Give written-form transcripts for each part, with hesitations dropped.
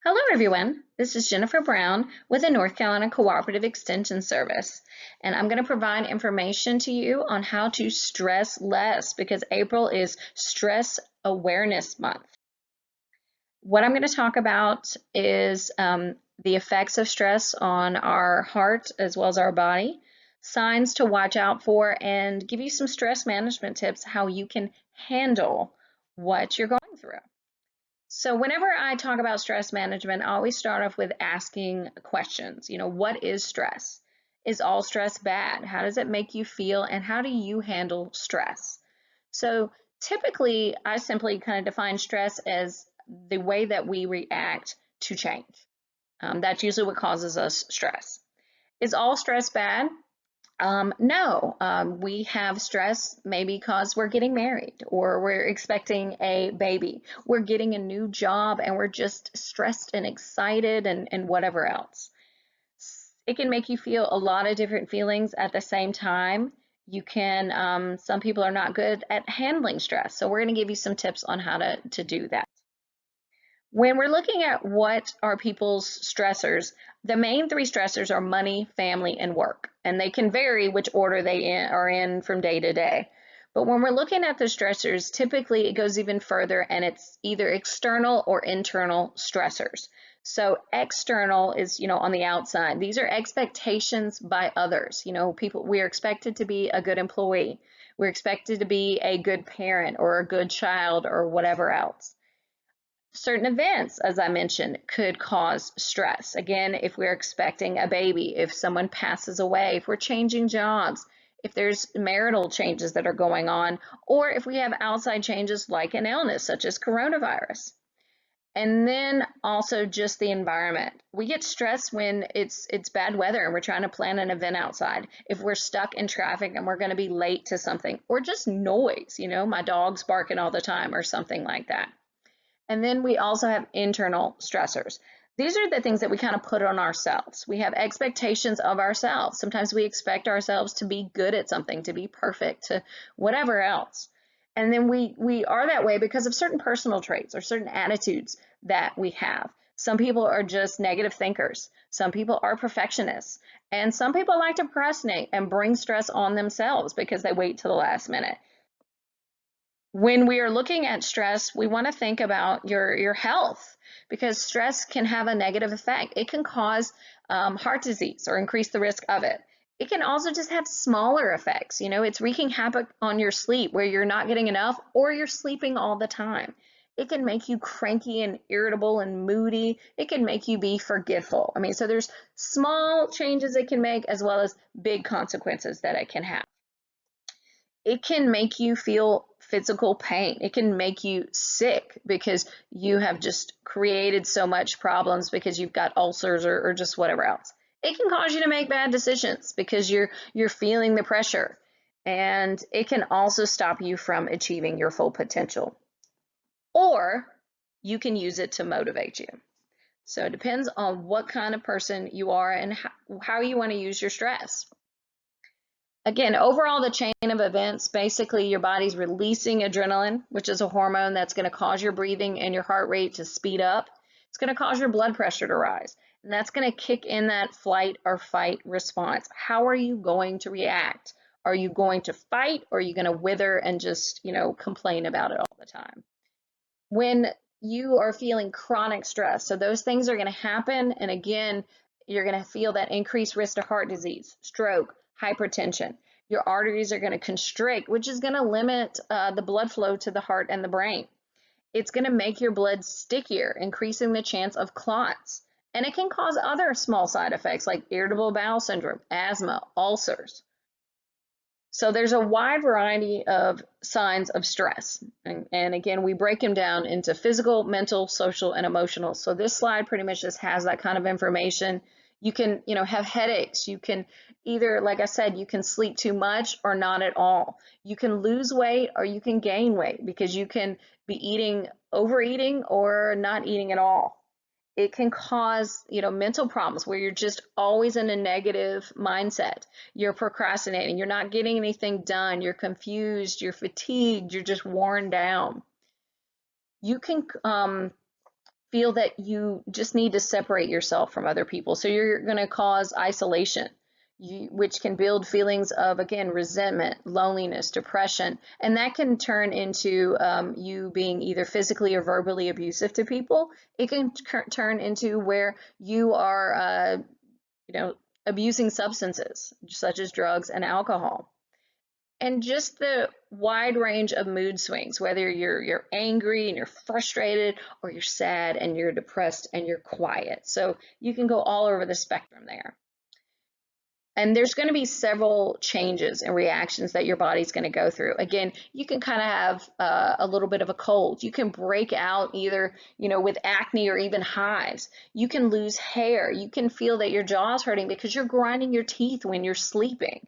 Hello, everyone. This is Jennifer Brown with the North Carolina Cooperative Extension Service, and I'm going to provide information to you on how to stress less because April is Stress Awareness Month. What I'm going to talk about is the effects of stress on our heart as well as our body, signs to watch out for, and give you some stress management tips how you can handle what you're going through. So whenever I talk about stress management, I always start off with asking questions. What is stress? Is all stress bad? How does it make you feel? And how do you handle stress? So typically, I simply kind of define stress as the way that we react to change. That's usually what causes us stress. Is all stress bad? No, we have stress maybe because we're getting married or we're expecting a baby. We're getting a new job and we're just stressed and excited and whatever else. It can make you feel a lot of different feelings at the same time. Some people are not good at handling stress. So we're going to give you some tips on how to do that. When we're looking at what are people's stressors, the main three stressors are money, family, and work. And they can vary which order they are in from day to day. But when we're looking at the stressors, typically it goes even further and it's either external or internal stressors. So external is, on the outside. These are expectations by others. We are expected to be a good employee. We're expected to be a good parent or a good child or whatever else. Certain events, as I mentioned, could cause stress. Again, if we're expecting a baby, if someone passes away, if we're changing jobs, if there's marital changes that are going on, or if we have outside changes like an illness such as coronavirus. And then also just the environment. We get stressed when it's bad weather and we're trying to plan an event outside. If we're stuck in traffic and we're going to be late to something, or just noise, my dog's barking all the time or something like that. And then we also have internal stressors. These are the things that we kind of put on ourselves. We have expectations of ourselves. Sometimes we expect ourselves to be good at something, to be perfect, to whatever else. And then we are that way because of certain personal traits or certain attitudes that we have. Some people are just negative thinkers. Some people are perfectionists. And some people like to procrastinate and bring stress on themselves because they wait till the last minute. When we are looking at stress, we want to think about your health because stress can have a negative effect. It can cause heart disease or increase the risk of it. It can also just have smaller effects. It's wreaking havoc on your sleep where you're not getting enough or you're sleeping all the time. It can make you cranky and irritable and moody. It can make you be forgetful. So there's small changes it can make as well as big consequences that it can have. It can make you feel physical pain. It can make you sick because you have just created so much problems because you've got ulcers or just whatever else. It can cause you to make bad decisions because you're feeling the pressure. And it can also stop you from achieving your full potential. Or you can use it to motivate you. So it depends on what kind of person you are and how you want to use your stress. Again, overall, the chain of events, basically your body's releasing adrenaline, which is a hormone that's going to cause your breathing and your heart rate to speed up. It's going to cause your blood pressure to rise, and that's going to kick in that flight or fight response. How are you going to react? Are you going to fight, or are you going to wither and just, complain about it all the time? When you are feeling chronic stress, so those things are going to happen, and again, you're going to feel that increased risk of heart disease, stroke, hypertension. Your arteries are going to constrict, which is going to limit the blood flow to the heart and the brain. It's going to make your blood stickier, increasing the chance of clots. And it can cause other small side effects like irritable bowel syndrome, asthma, ulcers. So there's a wide variety of signs of stress. And again, we break them down into physical, mental, social, and emotional. So this slide pretty much just has that kind of information. You can, have headaches. You can either, like I said, you can sleep too much or not at all. You can lose weight or you can gain weight because you can be overeating or not eating at all. It can cause, mental problems where you're just always in a negative mindset. You're procrastinating. You're not getting anything done. You're confused. You're fatigued. You're just worn down. You can feel that you just need to separate yourself from other people. So you're going to cause isolation, which can build feelings of, again, resentment, loneliness, depression, and that can turn into you being either physically or verbally abusive to people. It can turn into where you are, abusing substances such as drugs and alcohol. And just the wide range of mood swings, whether you're angry and you're frustrated, or you're sad and you're depressed and you're quiet. So you can go all over the spectrum there. And there's going to be several changes and reactions that your body's going to go through. Again, you can kind of have a little bit of a cold. You can break out either, with acne or even hives. You can lose hair. You can feel that your jaw's hurting because you're grinding your teeth when you're sleeping.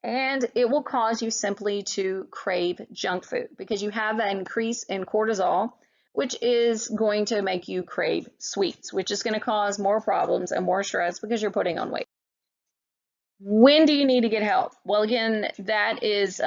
And it will cause you simply to crave junk food because you have that increase in cortisol, which is going to make you crave sweets, which is going to cause more problems and more stress because you're putting on weight. When do you need to get help? Well, again, that is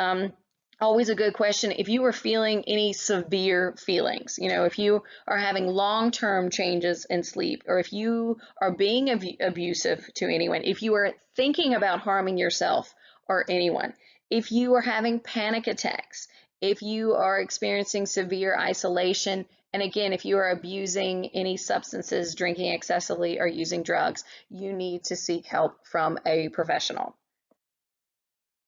always a good question. If you are feeling any severe feelings, if you are having long-term changes in sleep, or if you are being abusive to anyone, if you are thinking about harming yourself or anyone, if you are having panic attacks, if you are experiencing severe isolation, and again, if you are abusing any substances, drinking excessively, or using drugs, you need to seek help from a professional.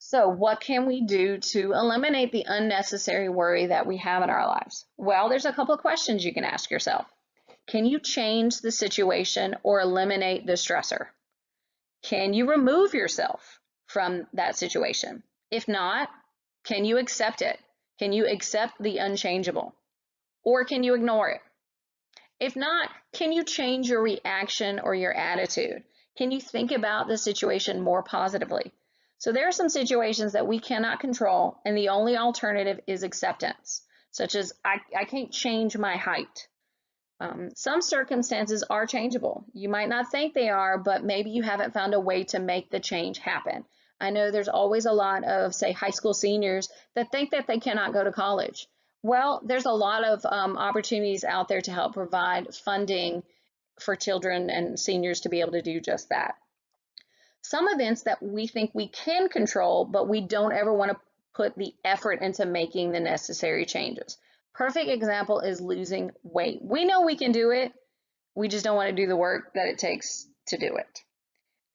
So what can we do to eliminate the unnecessary worry that we have in our lives? Well, there's a couple of questions you can ask yourself. Can you change the situation or eliminate the stressor? Can you remove yourself from that situation? If not, can you accept it? Can you accept the unchangeable? Or can you ignore it? If not, can you change your reaction or your attitude? Can you think about the situation more positively? So there are some situations that we cannot control, and the only alternative is acceptance, such as I can't change my height. Some circumstances are changeable. You might not think they are, but maybe you haven't found a way to make the change happen. I know there's always a lot of, say, high school seniors that think that they cannot go to college. Well, there's a lot of opportunities out there to help provide funding for children and seniors to be able to do just that. Some events that we think we can control, but we don't ever want to put the effort into making the necessary changes. Perfect example is losing weight. We know we can do it. We just don't want to do the work that it takes to do it.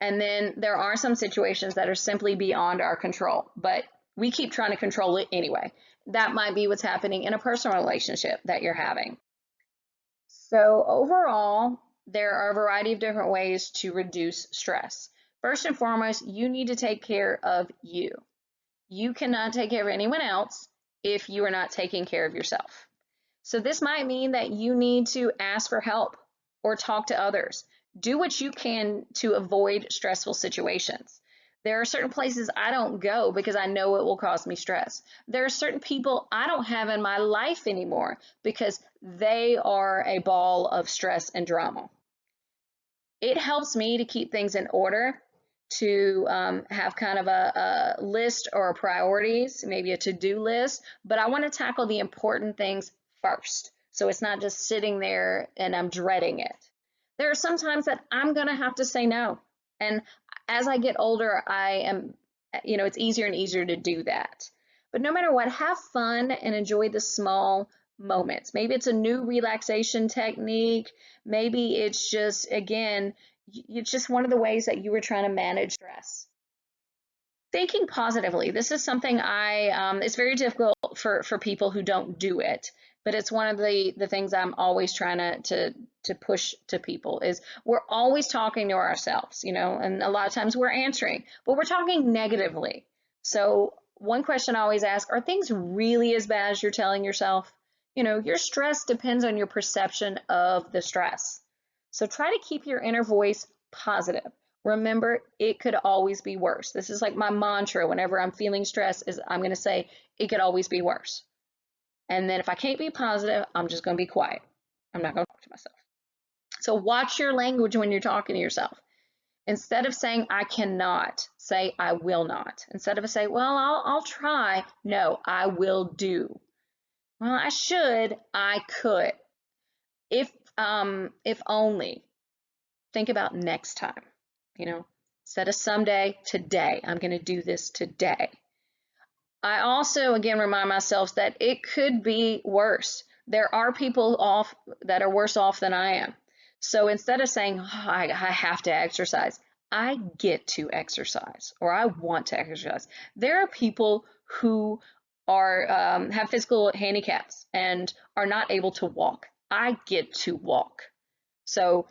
And then there are some situations that are simply beyond our control, but we keep trying to control it anyway. That might be what's happening in a personal relationship that you're having. So overall, there are a variety of different ways to reduce stress. First and foremost, you need to take care of you. You cannot take care of anyone else if you are not taking care of yourself. So this might mean that you need to ask for help or talk to others. Do what you can to avoid stressful situations. There are certain places I don't go because I know it will cause me stress. There are certain people I don't have in my life anymore because they are a ball of stress and drama. It helps me to keep things in order, to have kind of a list or priorities, maybe a to-do list, but I want to tackle the important things first. So it's not just sitting there and I'm dreading it. There are some times that I'm going to have to say no. And as I get older, it's easier and easier to do that. But no matter what, have fun and enjoy the small moments. Maybe it's a new relaxation technique. Maybe it's just, again, it's just one of the ways that you were trying to manage stress. Thinking positively. This is something it's very difficult for people who don't do it, but it's one of the things I'm always trying to push to people is we're always talking to ourselves, and a lot of times we're answering, but we're talking negatively. So one question I always ask, are things really as bad as you're telling yourself? Your stress depends on your perception of the stress. So try to keep your inner voice positive. Remember, it could always be worse. This is like my mantra whenever I'm feeling stressed is I'm going to say, it could always be worse. And then if I can't be positive, I'm just going to be quiet. I'm not going to talk to myself. So watch your language when you're talking to yourself. Instead of saying, I cannot, say, I will not. Instead of say, well, I'll try. No, I will do. Well, I should, I could. If If only, think about next time, you know, instead of someday, today. I'm going to do this today. I also, again, remind myself that it could be worse. There are people off that are worse off than I am. So instead of saying, oh, I have to exercise, I get to exercise or I want to exercise. There are people who are have physical handicaps and are not able to walk. I get to walk. So,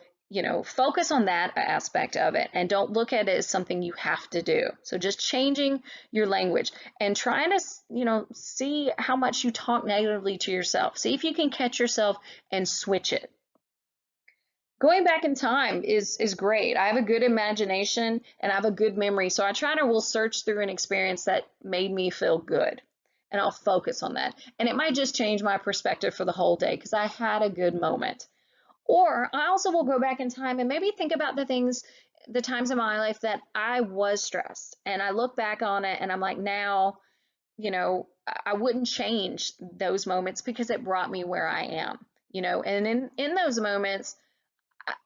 focus on that aspect of it and don't look at it as something you have to do. So just changing your language and trying to, see how much you talk negatively to yourself. See if you can catch yourself and switch it. Going back in time is great. I have a good imagination and I have a good memory. So I try to will search through an experience that made me feel good. And I'll focus on that. And it might just change my perspective for the whole day because I had a good moment. Or I also will go back in time and maybe think about the times in my life that I was stressed. And I look back on it and I'm like, now, I wouldn't change those moments because it brought me where I am, and in those moments,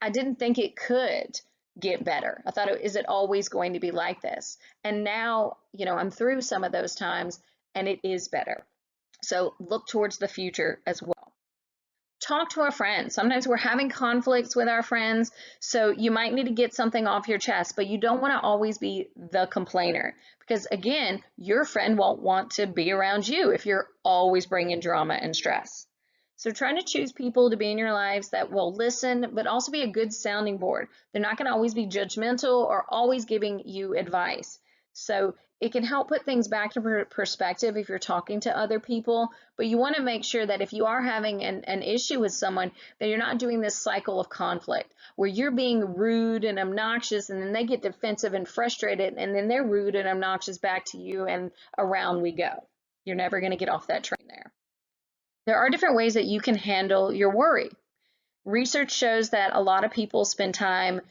I didn't think it could get better. I thought, is it always going to be like this? And now, I'm through some of those times and it is better. So look towards the future as well. Talk to our friends. Sometimes we're having conflicts with our friends, so you might need to get something off your chest, but you don't want to always be the complainer because, again, your friend won't want to be around you if you're always bringing drama and stress. So trying to choose people to be in your lives that will listen, but also be a good sounding board. They're not going to always be judgmental or always giving you advice. So it can help put things back to perspective if you're talking to other people, but you want to make sure that if you are having an issue with someone, that you're not doing this cycle of conflict where you're being rude and obnoxious and then they get defensive and frustrated and then they're rude and obnoxious back to you and around we go. You're never going to get off that train there. There are different ways that you can handle your worry. Research shows that a lot of people spend time,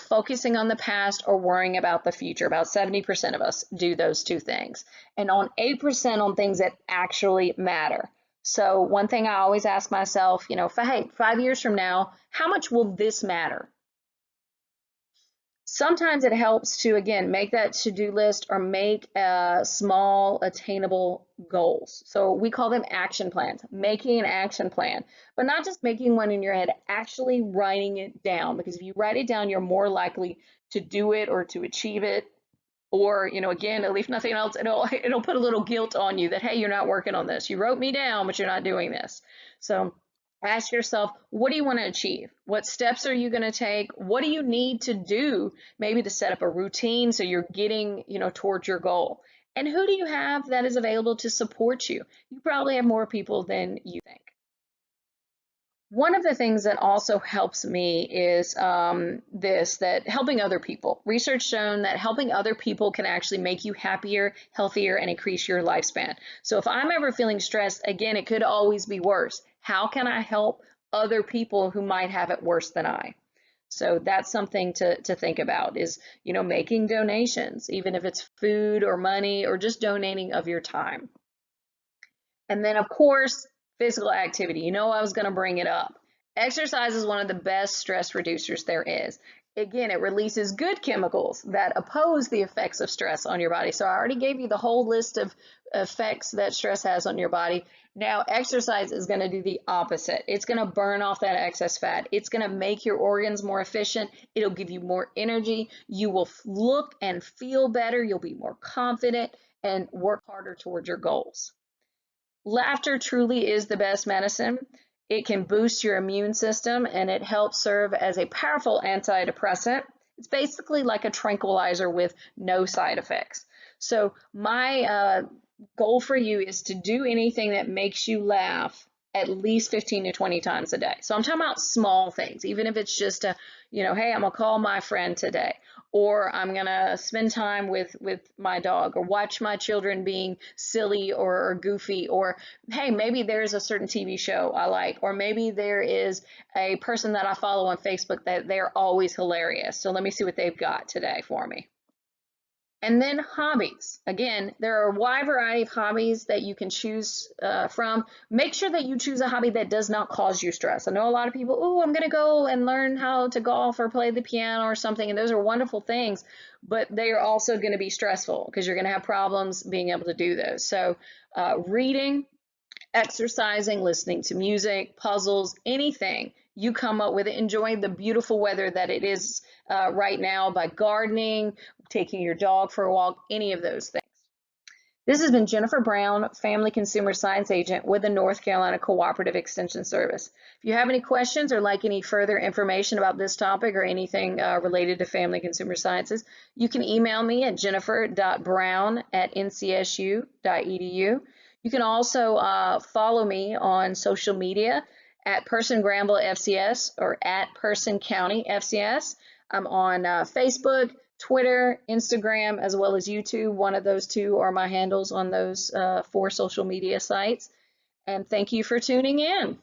focusing on the past or worrying about the future. About 70% of us do those two things, and on 8% on things that actually matter. So one thing I always ask myself, hey, 5 years from now, how much will this matter? Sometimes it helps to, again, make that to-do list or make small attainable goals. So we call them action plans, making an action plan, but not just making one in your head, actually writing it down, because if you write it down, you're more likely to do it or to achieve it. Or, again, if nothing else, it'll put a little guilt on you that, hey, you're not working on this. You wrote me down, but you're not doing this. So ask yourself, what do you want to achieve? What steps are you going to take? What do you need to do maybe to set up a routine so you're getting, towards your goal? And who do you have that is available to support you? You probably have more people than you think. One of the things that also helps me is that helping other people. Research shown that helping other people can actually make you happier, healthier, and increase your lifespan. So if I'm ever feeling stressed, again, it could always be worse. How can I help other people who might have it worse than I? So that's something to think about is, making donations, even if it's food or money or just donating of your time. And then, of course, physical activity. I was going to bring it up. Exercise is one of the best stress reducers there is. Again, it releases good chemicals that oppose the effects of stress on your body. So I already gave you the whole list of effects that stress has on your body. Now, exercise is going to do the opposite. It's going to burn off that excess fat. It's going to make your organs more efficient. It'll give you more energy. You will look and feel better. You'll be more confident and work harder towards your goals. Laughter truly is the best medicine. It can boost your immune system and it helps serve as a powerful antidepressant. It's basically like a tranquilizer with no side effects. So my goal for you is to do anything that makes you laugh at least 15 to 20 times a day. So I'm talking about small things, even if it's just hey, I'm gonna call my friend today, or I'm gonna spend time with my dog, or watch my children being silly or goofy, or hey, maybe there's a certain TV show I like, or maybe there is a person that I follow on Facebook that they're always hilarious. So let me see what they've got today for me. And then hobbies. Again, there are a wide variety of hobbies that you can choose from. Make sure that you choose a hobby that does not cause you stress. I know a lot of people, oh, I'm going to go and learn how to golf or play the piano or something, and those are wonderful things, but they are also going to be stressful because you're going to have problems being able to do those. So, reading, exercising, listening to music, puzzles, anything you come up with, enjoying the beautiful weather that it is right now by gardening, taking your dog for a walk, any of those things. This has been Jennifer Brown, Family Consumer Science Agent with the North Carolina Cooperative Extension Service. If you have any questions or like any further information about this topic or anything related to family consumer sciences, you can email me at jennifer.brown@ncsu.edu. You can also follow me on social media at Person Granville FCS or at Person County FCS. I'm on Facebook, Twitter, Instagram, as well as YouTube. One of those two are my handles on those 4 social media sites. And thank you for tuning in.